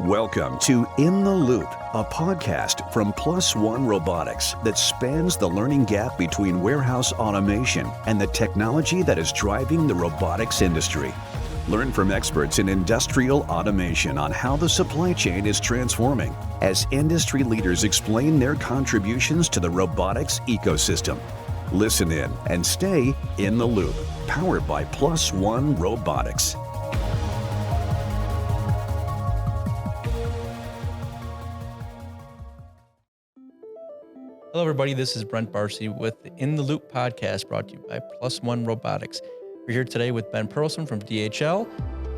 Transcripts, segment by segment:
Welcome to In the Loop, a podcast from Plus One Robotics that spans the learning gap between warehouse automation and the technology that is driving the robotics industry. Learn from experts in industrial automation on how the supply chain is transforming as industry leaders explain their contributions to the robotics ecosystem. Listen in and stay in the loop, powered by Plus One Robotics. Hello, everybody. This is Brent Barcey with the In the Loop podcast brought to you by Plus One Robotics. We're here today with Ben Perlson from DHL.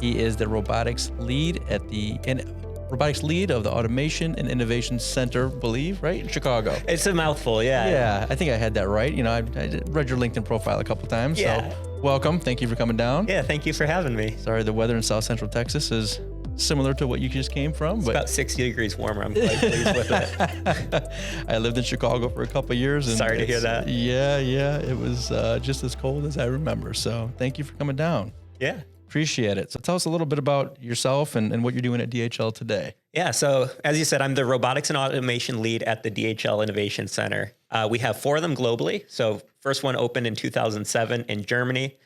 He is the robotics lead of the Automation and Innovation Center, believe, right? In Chicago. It's a mouthful, yeah. Yeah, I think I had that right. You know, I read your LinkedIn profile a couple times. Yeah. So welcome. Thank you for coming down. Yeah, thank you for having me. Sorry, the weather in South Central Texas is similar to what you just came from. It's about 60 degrees warmer. I'm quite pleased with it. I lived in Chicago for a couple of years. And sorry to hear that. Yeah. It was just as cold as I remember. So thank you for coming down. Yeah. Appreciate it. So tell us a little bit about yourself and what you're doing at DHL today. Yeah, so as you said, I'm the Robotics and Automation lead at the DHL Innovation Center. We have 4 of them globally. So first one opened in 2007 in Germany.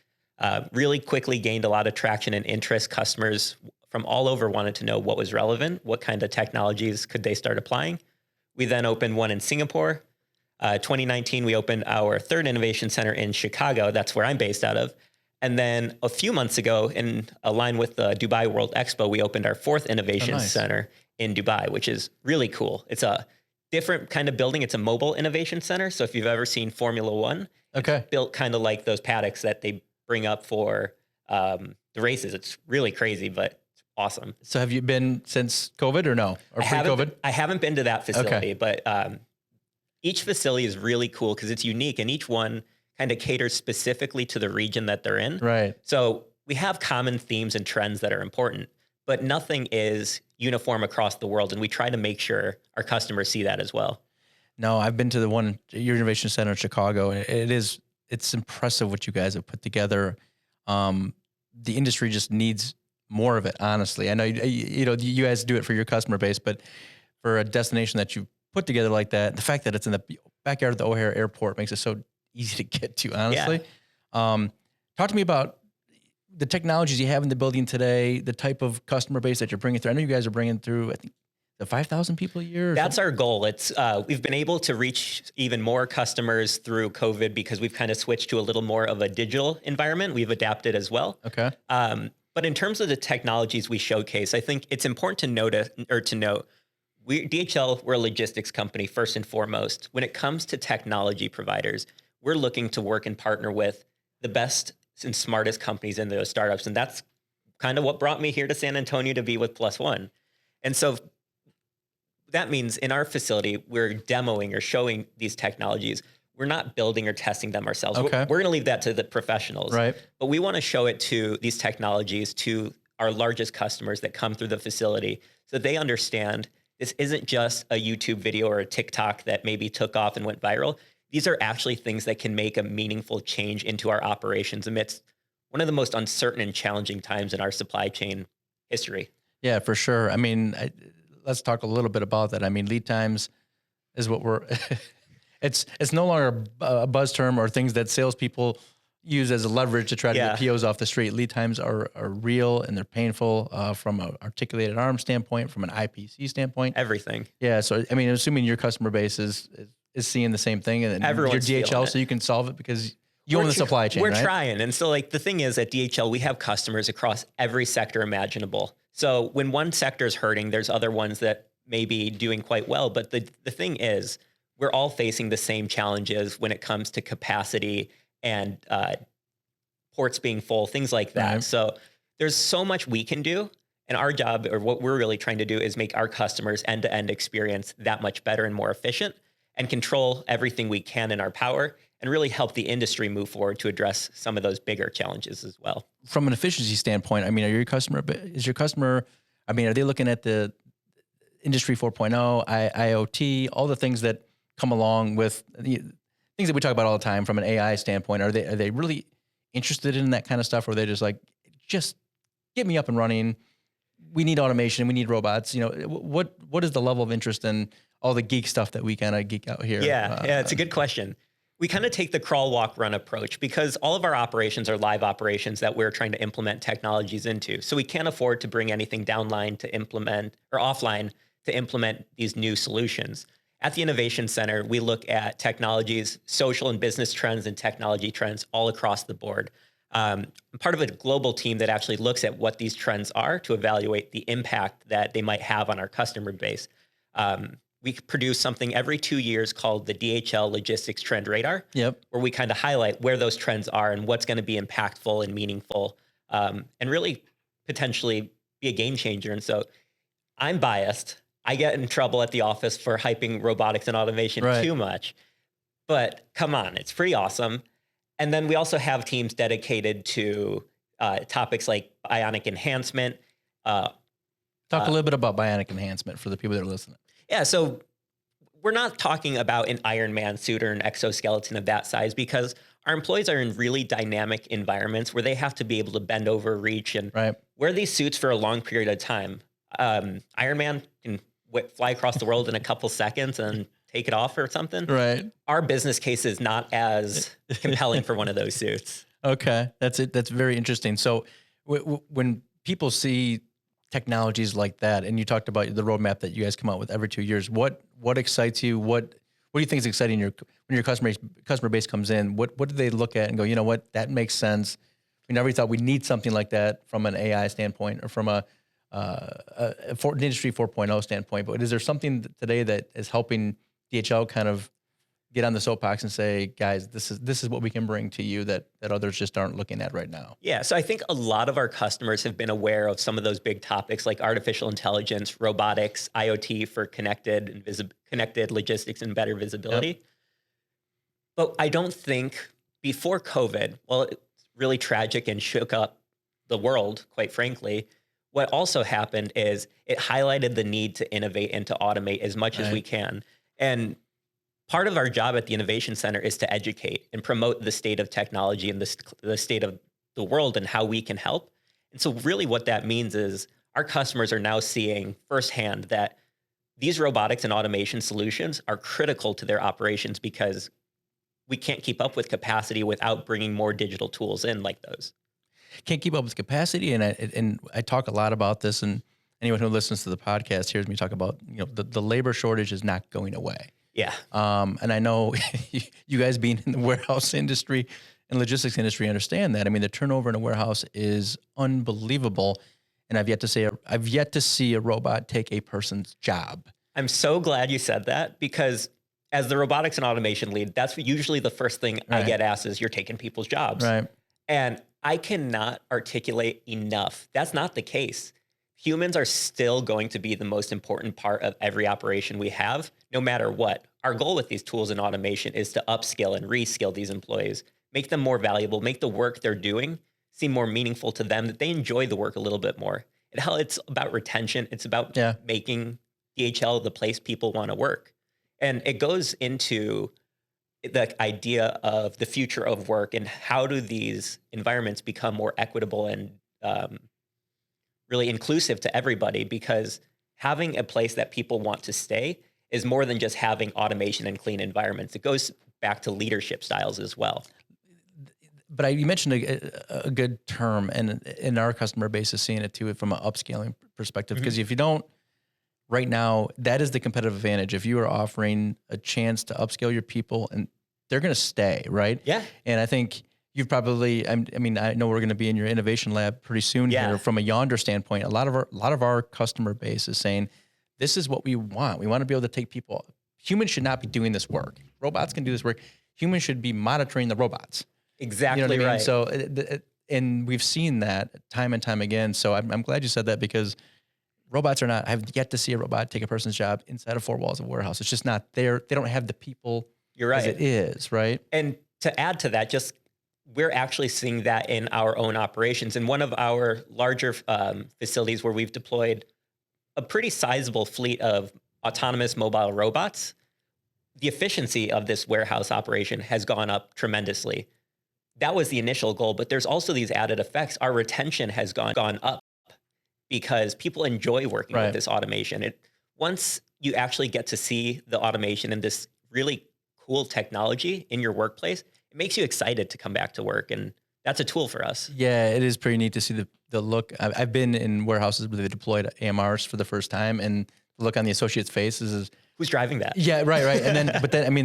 Really quickly gained a lot of traction and interest. Customers from all over wanted to know what was relevant, what kind of technologies could they start applying. We then opened one in Singapore. 2019, we opened our 3rd innovation center in Chicago. That's where I'm based out of. And then a few months ago, in line with the Dubai World Expo, we opened our 4th innovation center in Dubai, which is really cool. It's a different kind of building. It's a mobile innovation center. So if you've ever seen Formula One, it's built kind of like those paddocks that they bring up for the races. It's really crazy, but awesome. So have you been since COVID or no? Or pre-COVID? I haven't been to that facility, but each facility is really cool because it's unique, and each one kind of caters specifically to the region that they're in. Right. So we have common themes and trends that are important, but nothing is uniform across the world, and we try to make sure our customers see that as well. No, I've been to the one, your innovation center in Chicago, and it's impressive what you guys have put together. The industry just needs more of it, honestly. I know you guys do it for your customer base, but for a destination that you put together like that, the fact that it's in the backyard of the O'Hare Airport makes it so easy to get to, honestly. Yeah. Talk to me about the technologies you have in the building today, the type of customer base that you're bringing through. I know you guys are bringing through, I think, the 5,000 people a year. That's our goal. It's we've been able to reach even more customers through COVID because we've kind of switched to a little more of a digital environment. We've adapted as well. Okay. But in terms of the technologies we showcase, I think it's important to note, DHL, we're a logistics company first and foremost. When it comes to technology providers, we're looking to work and partner with the best and smartest companies in those startups. And that's kind of what brought me here to San Antonio to be with Plus One. And so that means in our facility, we're demoing or showing these technologies. We're not building or testing them ourselves. Okay. We're going to leave that to the professionals. Right. But we want to show it to these technologies, to our largest customers that come through the facility, so they understand this isn't just a YouTube video or a TikTok that maybe took off and went viral. These are actually things that can make a meaningful change into our operations amidst one of the most uncertain and challenging times in our supply chain history. Yeah, for sure. I mean, let's talk a little bit about that. I mean, lead times is what we're... It's no longer a buzz term or things that salespeople use as a leverage to try to get POs off the street. Lead times are real, and they're painful from an articulated arm standpoint, from an IPC standpoint. Everything. Yeah. So, I mean, assuming your customer base is seeing the same thing, and everyone's you're DHL, so you can solve it because you own the supply chain, We're right? trying. And so, like, the thing is, at DHL, we have customers across every sector imaginable. So when one sector is hurting, there's other ones that may be doing quite well. But the thing is, we're all facing the same challenges when it comes to capacity and ports being full, things like that. Right. So there's so much we can do. And our job, or what we're really trying to do, is make our customers' end-to-end experience that much better and more efficient, and control everything we can in our power, and really help the industry move forward to address some of those bigger challenges as well. From an efficiency standpoint, I mean, are your customer, I mean, are they looking at the Industry 4.0, IoT, all the things that come along with things that we talk about all the time from an AI standpoint? Are they really interested in that kind of stuff, or are they just like, just get me up and running, we need automation, we need robots. What is the level of interest in all the geek stuff that we kind of geek out here? Yeah, it's a good question. We kind of take the crawl, walk, run approach because all of our operations are live operations that we're trying to implement technologies into. So we can't afford to bring anything downline to implement or offline to implement these new solutions. At the Innovation Center, we look at technologies, social and business trends and technology trends all across the board. I'm part of a global team that actually looks at what these trends are to evaluate the impact that they might have on our customer base. We produce something every 2 years called the DHL Logistics Trend Radar, where we kind of highlight where those trends are and what's going to be impactful and meaningful, and really potentially be a game changer. And so I'm biased. I get in trouble at the office for hyping robotics and automation too much, but come on, it's pretty awesome. And then we also have teams dedicated to topics like bionic enhancement. Talk a little bit about bionic enhancement for the people that are listening. Yeah, so we're not talking about an Iron Man suit or an exoskeleton of that size because our employees are in really dynamic environments where they have to be able to bend over, reach, and wear these suits for a long period of time. Iron Man can fly across the world in a couple seconds and take it off or something. Right. Our business case is not as compelling for one of those suits. Okay, that's it. That's very interesting. So when people see technologies like that, and you talked about the roadmap that you guys come out with every 2 years, what excites you? What do you think is exciting when your customer base comes in? What do they look at and go, you know what, that makes sense? We never thought we'd need something like that from an AI standpoint or from an Industry 4.0 standpoint. But is there something today that is helping DHL kind of get on the soapbox and say, guys, this is what we can bring to you that others just aren't looking at right now? Yeah. So I think a lot of our customers have been aware of some of those big topics like artificial intelligence, robotics, IoT for connected logistics and better visibility. But I don't think before COVID, well, it's really tragic and shook up the world, quite frankly. What also happened is it highlighted the need to innovate and to automate as much as we can. And part of our job at the Innovation Center is to educate and promote the state of technology and the state of the world and how we can help. And so really what that means is our customers are now seeing firsthand that these robotics and automation solutions are critical to their operations because we can't keep up with capacity without bringing more digital tools in like those. Can't keep up with capacity. And I talk a lot about this, and anyone who listens to the podcast hears me talk about, the labor shortage is not going away. Yeah. And I know you guys being in the warehouse industry and logistics industry understand that. I mean, the turnover in a warehouse is unbelievable. And I've yet to see a robot take a person's job. I'm so glad you said that because as the robotics and automation lead, that's usually the first thing I get asked is you're taking people's jobs. Right. And I cannot articulate enough. That's not the case. Humans are still going to be the most important part of every operation we have, no matter what. Our goal with these tools and automation is to upskill and reskill these employees, make them more valuable, make the work they're doing seem more meaningful to them, that they enjoy the work a little bit more. It's about retention. It's about making DHL the place people want to work. And it goes into the idea of the future of work and how do these environments become more equitable and really inclusive to everybody, because having a place that people want to stay is more than just having automation and clean environments. It goes back to leadership styles as well. But you mentioned a good term, and in our customer base is seeing it too from an upscaling perspective. Because if you don't, right now, that is the competitive advantage. If you are offering a chance to upscale your people, and they're going to stay, right? Yeah. And I think you've probably, I know we're going to be in your innovation lab pretty soon here. From a Yonder standpoint, a lot of our customer base is saying, this is what we want. We want to be able to take people. Humans should not be doing this work. Robots can do this work. Humans should be monitoring the robots. Exactly. You know what I mean? Right. So, and we've seen that time and time again. So I'm glad you said that, because robots I have yet to see a robot take a person's job inside of four walls of a warehouse. It's just not there. They don't have the people. You're right. As it is, right? And to add to that, we're actually seeing that in our own operations. In one of our larger facilities where we've deployed a pretty sizable fleet of autonomous mobile robots, the efficiency of this warehouse operation has gone up tremendously. That was the initial goal, but there's also these added effects. Our retention has gone up because people enjoy working with this automation. Once you actually get to see the automation and this really cool technology in your workplace, it makes you excited to come back to work. And that's a tool for us. Yeah, it is pretty neat to see the look. I've been in warehouses where they deployed AMRs for the first time, and the look on the associate's faces is, who's driving that? Yeah, right. And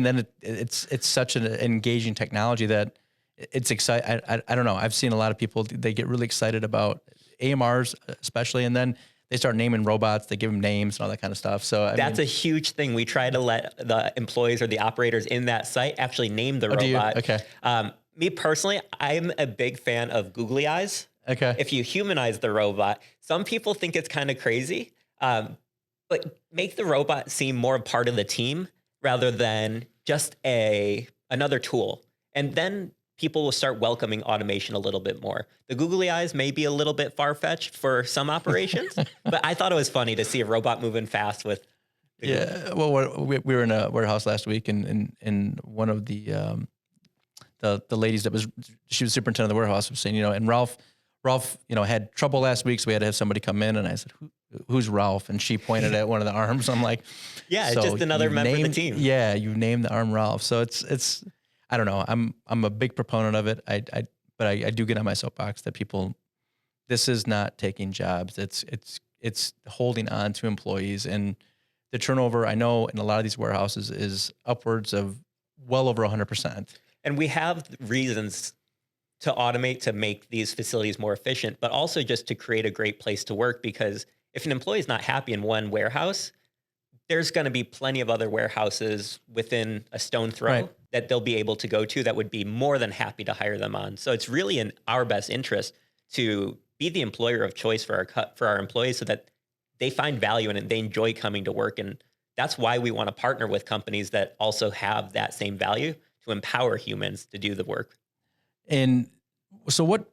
then, it's such an engaging technology that it's exciting. I don't know. I've seen a lot of people, they get really excited about AMRs, especially, and then they start naming robots. They give them names and all that kind of stuff. So that's a huge thing. We try to let the employees or the operators in that site actually name the robot. Okay. Me personally, I'm a big fan of googly eyes. Okay. If you humanize the robot, some people think it's kind of crazy, but make the robot seem more a part of the team rather than just another tool. And then people will start welcoming automation a little bit more. The googly eyes may be a little bit far-fetched for some operations, but I thought it was funny to see a robot moving fast with. Well, we were in a warehouse last week, and one of the ladies she was superintendent of the warehouse was saying, and Ralph, had trouble last week, so we had to have somebody come in, and I said, who's Ralph? And she pointed at one of the arms. I'm like, yeah, so it's just another member of the team. Yeah, you named the arm Ralph. So it's I don't know. I'm a big proponent of it. But I do get on my soapbox that this is not taking jobs. It's holding on to employees, and the turnover, I know in a lot of these warehouses, is upwards of well over 100%. And we have reasons to automate to make these facilities more efficient, but also just to create a great place to work, because if an employee is not happy in one warehouse, there's going to be plenty of other warehouses within a stone throw that they'll be able to go to that would be more than happy to hire them on. So it's really in our best interest to be the employer of choice for our employees so that they find value in it, they enjoy coming to work. And that's why we want to partner with companies that also have that same value to empower humans to do the work. And so what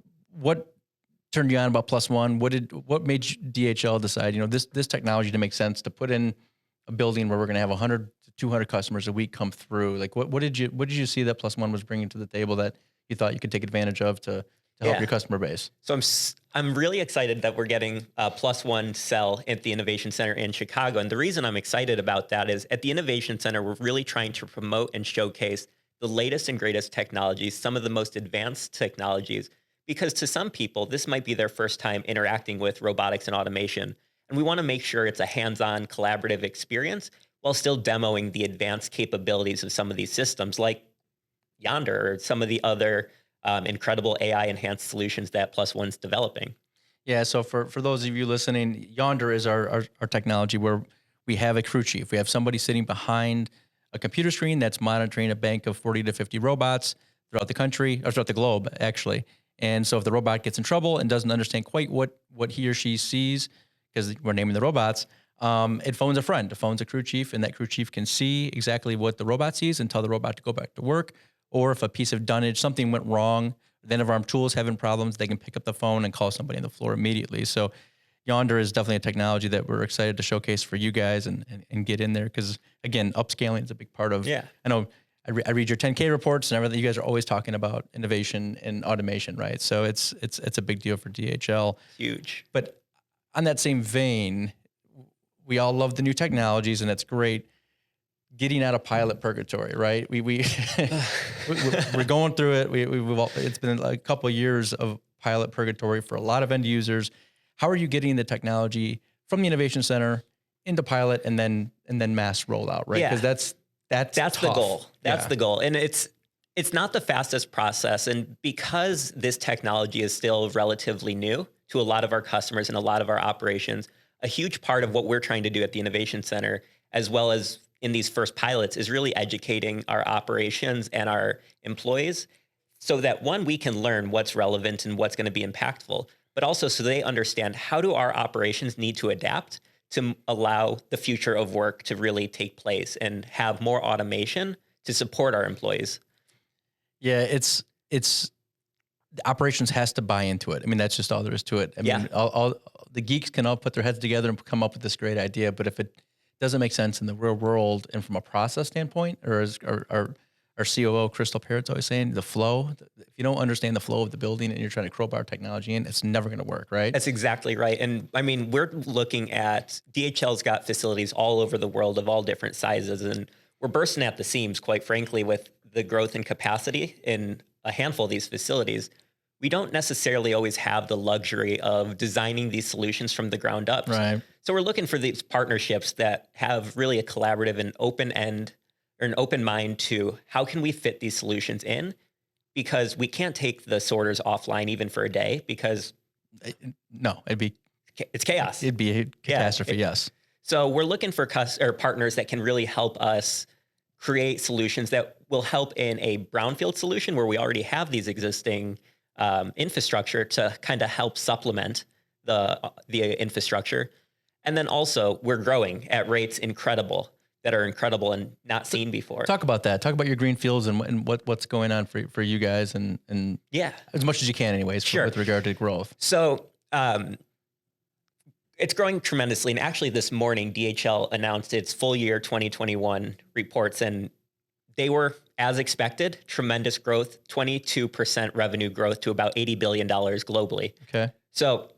turned you on about Plus One? What made DHL decide, this technology to make sense to put in a building where we're going to have 100 to 200 customers a week come through? Like what did you see that Plus One was bringing to the table that you thought you could take advantage of to help your customer base? So I'm really excited that we're getting Plus One sell at the Innovation Center in Chicago. And the reason I'm excited about that is at the Innovation Center, we're really trying to promote and showcase the latest and greatest technologies, some of the most advanced technologies, because to some people, this might be their first time interacting with robotics and automation. And we want to make sure it's a hands-on collaborative experience while still demoing the advanced capabilities of some of these systems like Yonder or some of the other incredible AI-enhanced solutions that Plus One's developing. Yeah, so for those of you listening, Yonder is our technology where we have a crew chief. We have somebody sitting behind a computer screen that's monitoring a bank of 40 to 50 robots throughout the country, or throughout the globe, actually. And so if the robot gets in trouble and doesn't understand quite what he or she sees, because we're naming the robots, it phones a friend. It phones a crew chief, and that crew chief can see exactly what the robot sees and tell the robot to go back to work. Or if a piece of dunnage, something went wrong, the end of arm tool's having problems, they can pick up the phone and call somebody on the floor immediately. So Yonder is definitely a technology that we're excited to showcase for you guys and get in there, because, again, upscaling is a big part of. Yeah. I know I read your 10K reports and everything. You guys are always talking about innovation and automation, right? So it's a big deal for DHL. Huge. But on that same vein, we all love the new technologies, and that's great. Getting out of pilot purgatory, right? We're going through it. It's been a couple of years of pilot purgatory for a lot of end users. How are you getting the technology from the Innovation Center into pilot and then mass rollout, right? Yeah. Because that's the goal. That's the goal. And it's not the fastest process. And because this technology is still relatively new to a lot of our customers and a lot of our operations, a huge part of what we're trying to do at the Innovation Center, as well as in these first pilots, is really educating our operations and our employees so that, one, we can learn what's relevant and what's going to be impactful, but also so they understand how do our operations need to adapt to allow the future of work to really take place and have more automation to support our employees. Yeah, it's the operations has to buy into it. I mean, that's just all there is to it. I mean, all the geeks can all put their heads together and come up with this great idea, but if it doesn't make sense in the real world and from a process standpoint, or our COO, Crystal Parrott's always saying, the flow. If you don't understand the flow of the building and you're trying to crowbar technology in, it's never going to work, right? That's exactly right. And I mean, we're looking at DHL's got facilities all over the world of all different sizes, and we're bursting at the seams, quite frankly, with the growth and capacity in a handful of these facilities. We don't necessarily always have the luxury of designing these solutions from the ground up. Right. So we're looking for these partnerships that have really a collaborative and open end or an open mind to how can we fit these solutions in, because we can't take the sorters offline even for a day because no, it's chaos. It'd be a catastrophe. Yes. So we're looking for partners that can really help us create solutions that will help in a brownfield solution where we already have these existing infrastructure to kind of help supplement the infrastructure. And then also we're growing at rates that are incredible and not seen before. Talk about that. Talk about your green fields and what's going on for you guys and yeah, as much as you can anyways, sure. With regard to growth. So it's growing tremendously. And actually this morning, DHL announced its full year 2021 reports, and they were, as expected, tremendous growth, 22% revenue growth to about $80 billion globally. Okay. So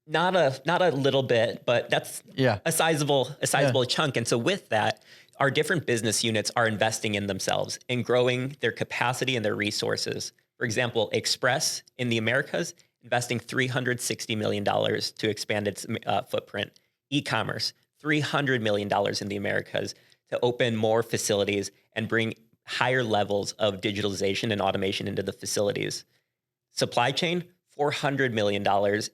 not a little bit, but that's a sizable chunk. And so with that, our different business units are investing in themselves and growing their capacity and their resources. For example, Express in the Americas, investing $360 million to expand its footprint. E-commerce, $300 million in the Americas to open more facilities and bring higher levels of digitalization and automation into the facilities. Supply chain, $400 million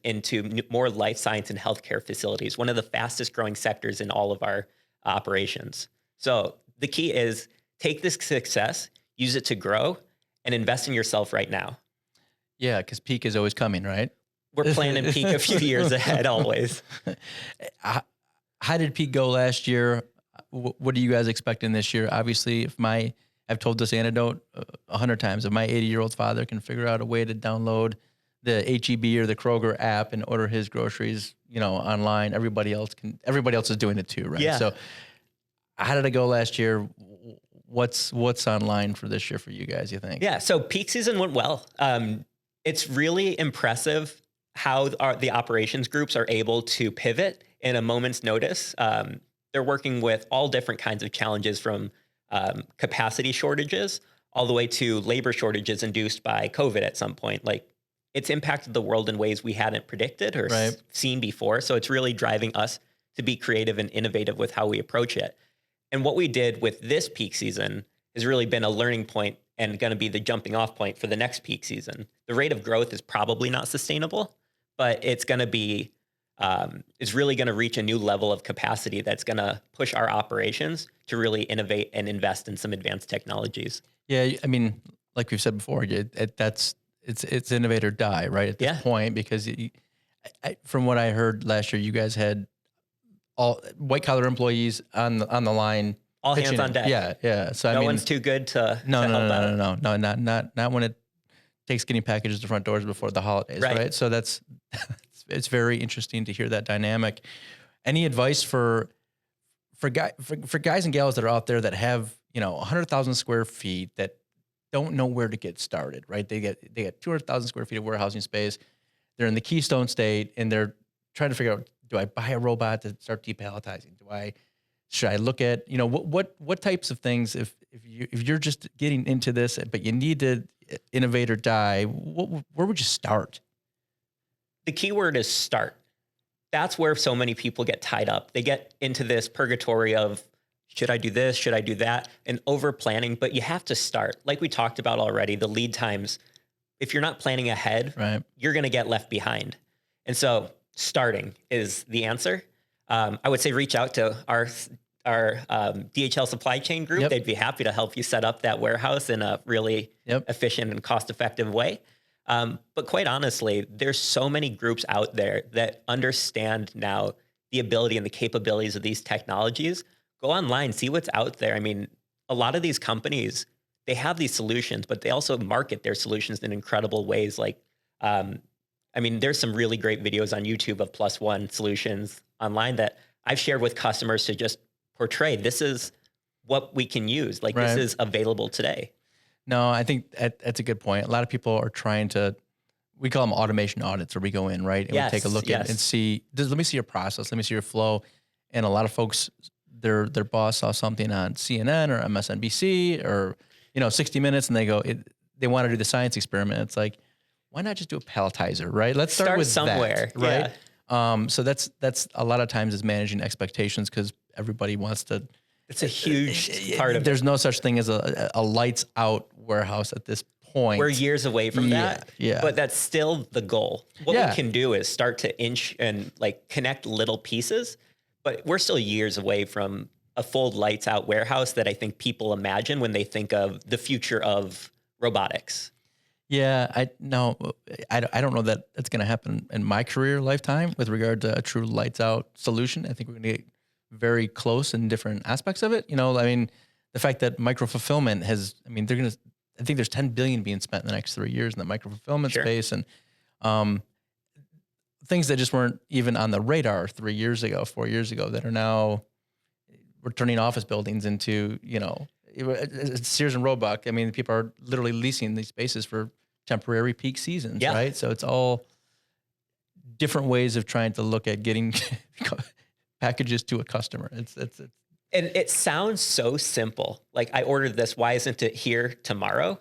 into more life science and healthcare facilities, one of the fastest growing sectors in all of our operations. So the key is take this success, use it to grow, and invest in yourself right now. Yeah, because peak is always coming, right? We're planning peak a few years ahead always. How did peak go last year? What are you guys expecting this year? Obviously, I've told this anecdote 100 times. If my 80-year-old father can figure out a way to download the HEB or the Kroger app and order his groceries, online, everybody else is doing it too, right? Yeah. So how did it go last year? What's online for this year for you guys, you think? Yeah, so peak season went well. It's really impressive how the operations groups are able to pivot in a moment's notice. They're working with all different kinds of challenges, from capacity shortages all the way to labor shortages induced by COVID at some point. Like, it's impacted the world in ways we hadn't predicted or seen before. So it's really driving us to be creative and innovative with how we approach it. And what we did with this peak season has really been a learning point and going to be the jumping off point for the next peak season. The rate of growth is probably not sustainable, but it's going to be, it's really going to reach a new level of capacity that's going to push our operations to really innovate and invest in some advanced technologies. Yeah, I mean, like we've said before, it's innovate or die, right? At this point, because from what I heard last year, you guys had all white collar employees on the line, all hands on deck. Yeah. So no one's too good to no, out. Not when it takes getting packages to front doors before the holidays, right? So it's very interesting to hear that dynamic. Any advice for guys and gals that are out there that have 100,000 square feet that don't know where to get started, right? They get 200,000 square feet of warehousing space. They're in the Keystone State and they're trying to figure out, do I buy a robot to start depalletizing? Should I look at, what types of things, if you're just getting into this, but you need to innovate or die, where would you start? The key word is start. That's where so many people get tied up. They get into this purgatory of, should I do this? Should I do that? And over planning, but you have to start. Like we talked about already, the lead times, if you're not planning ahead, you're going to get left behind. And so starting is the answer. I would say reach out to our DHL supply chain group. They'd be happy to help you set up that warehouse in a really efficient and cost-effective way. But quite honestly, there's so many groups out there that understand now the ability and the capabilities of these technologies. Go online, see what's out there. I mean, a lot of these companies, they have these solutions, but they also market their solutions in incredible ways. Like, there's some really great videos on YouTube of Plus One solutions online that I've shared with customers to just portray. This is what we can use. Like this is available today. No, I think that's a good point. A lot of people are trying to, we call them automation audits, where we go in, right? And we take a look at and see, let me see your process. Let me see your flow. And a lot of folks, their boss saw something on CNN or MSNBC or, 60 Minutes, and they go, they want to do the science experiment. It's like, why not just do a palletizer, right? Let's start with somewhere, that, right? Yeah. So that's a lot of times is managing expectations, because everybody wants to. It's a huge part of it. There's no such thing as a lights out warehouse at this point. We're years away from that, yeah. But that's still the goal. What we can do is start to inch and like connect little pieces, but we're still years away from a full lights out warehouse that I think people imagine when they think of the future of robotics. Yeah, I don't know that it's going to happen in my career lifetime with regard to a true lights out solution. I think we're going to get very close in different aspects of it. The fact that micro fulfillment I think there's $10 billion being spent in the next 3 years in the micro fulfillment space, and things that just weren't even on the radar 3 years ago, 4 years ago, that are now, we're turning office buildings into, Sears and Roebuck. People are literally leasing these spaces for temporary peak seasons, right? So it's all different ways of trying to look at getting packages to a customer. It's and it sounds so simple. Like, I ordered this, why isn't it here tomorrow?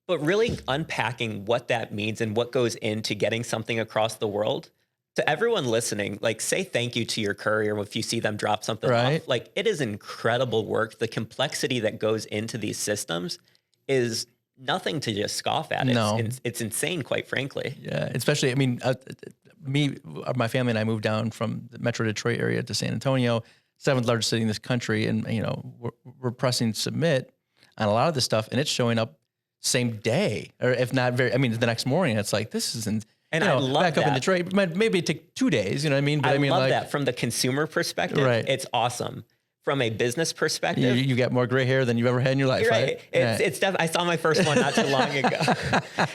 But really unpacking what that means and what goes into getting something across the world. To everyone listening, like, say thank you to your courier if you see them drop something off. Like, it is incredible work. The complexity that goes into these systems is nothing to just scoff at. It's insane, quite frankly. Yeah, especially, my family and I moved down from the Metro Detroit area to San Antonio, 7th largest city in this country, and we're pressing submit on a lot of this stuff, and it's showing up same day, or if not the next morning. It's like, this isn't. And I love back that. up in Detroit, maybe it take 2 days. You know what I mean? But I love that from the consumer perspective. It's awesome. From a business perspective, you got more gray hair than you've ever had in your life. You're right. It's I saw my first one not too long ago,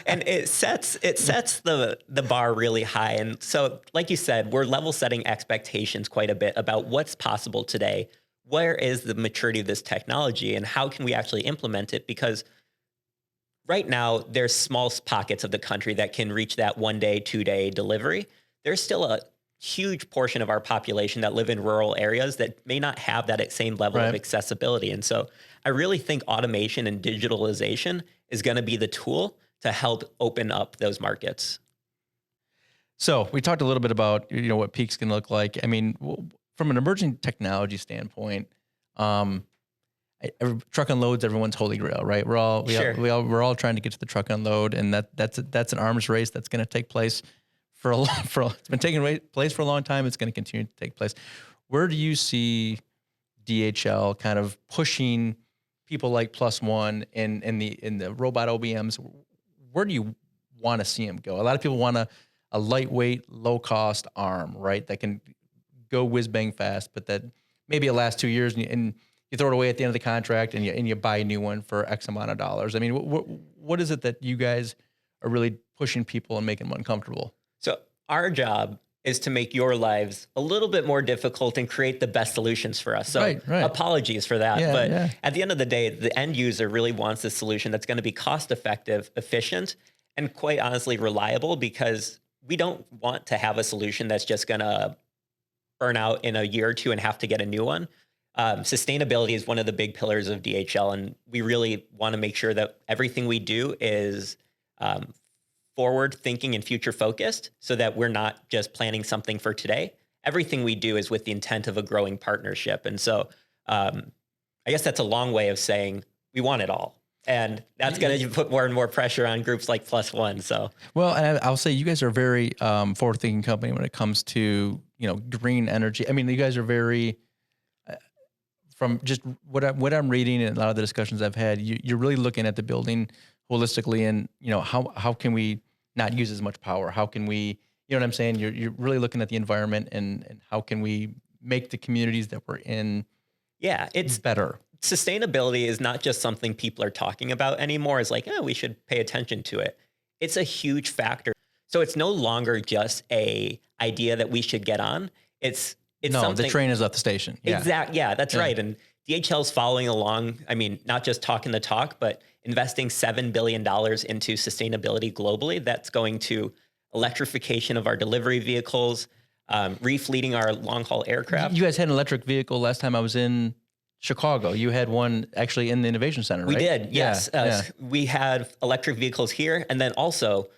and it sets the bar really high. And so, like you said, we're level setting expectations quite a bit about what's possible today. Where is the maturity of this technology, and how can we actually implement it? Because right now, there's small pockets of the country that can reach that 1 day, 2 day delivery. There's still a huge portion of our population that live in rural areas that may not have that same level of accessibility. And so I really think automation and digitalization is going to be the tool to help open up those markets. So we talked a little bit about, what peaks can look like. From an emerging technology standpoint, truck unloads, everyone's holy grail, right? We're all trying to get to the truck unload, and that's an arms race that's going to take place it's been taking place for a long time. It's going to continue to take place. Where do you see DHL kind of pushing people like Plus One in the robot OBMs? Where do you want to see them go? A lot of people want a lightweight, low cost arm, right? That can go whiz bang fast, but that maybe it lasts 2 years and you throw it away at the end of the contract and you buy a new one for X amount of dollars. What is it that you guys are really pushing people and making them uncomfortable? So our job is to make your lives a little bit more difficult and create the best solutions for us. So apologies for that. But at the end of the day, the end user really wants a solution that's going to be cost effective, efficient, and quite honestly reliable, because we don't want to have a solution that's just going to burn out in a year or two and have to get a new one. Sustainability is one of the big pillars of DHL, and we really want to make sure that everything we do is forward thinking and future focused, so that we're not just planning something for today. Everything we do is with the intent of a growing partnership. And so I guess that's a long way of saying we want it all. And that's going to put more and more pressure on groups like Plus One. So, well, and I'll say you guys are a very forward-thinking company when it comes to green energy. You guys are very from just what I'm reading and a lot of the discussions I've had. You're really looking at the building holistically, and how can we not use as much power? How can we, what I'm saying? You're really looking at the environment and how can we make the communities that we're in it's better. Sustainability is not just something people are talking about anymore. It's like, we should pay attention to it. It's a huge factor. So it's no longer just a idea that we should get on. It's something. The train is at the station. Exactly. Yeah, that's right. And DHL's following along. I mean, not just talking the talk, but investing $7 billion into sustainability globally. That's going to electrification of our delivery vehicles, refleeting our long-haul aircraft. You guys had an electric vehicle last time I was in Chicago. You had one actually in the Innovation Center, right? We did, yes. Yeah. We had electric vehicles here. And then also,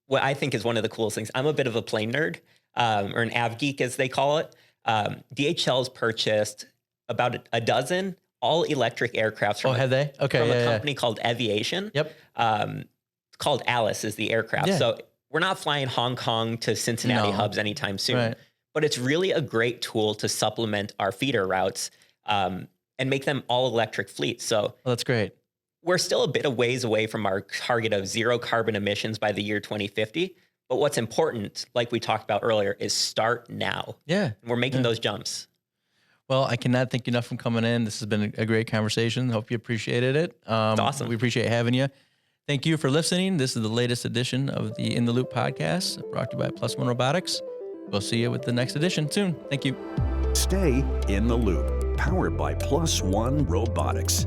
what I think is one of the coolest things, I'm a bit of a plane nerd, or an av geek as they call it. DHL's purchased about a dozen all-electric aircraft from, have they? Okay, from a company called Aviation. Yep. It's called Alice is the aircraft. Yeah. So we're not flying Hong Kong to Cincinnati hubs anytime soon. Right. But it's really a great tool to supplement our feeder routes and make them all-electric fleets. So Well, that's great. we're still a bit of ways away from our target of zero carbon emissions by the year 2050. But what's important, like we talked about earlier, is start now. Yeah. And we're making those jumps. Well, I cannot thank you enough for coming in. This has been a great conversation. Hope you appreciated it. It's awesome. We appreciate having you. Thank you for listening. This is the latest edition of the In the Loop podcast, brought to you by Plus One Robotics. We'll see you with the next edition soon. Thank you. Stay in the loop. Powered by Plus One Robotics.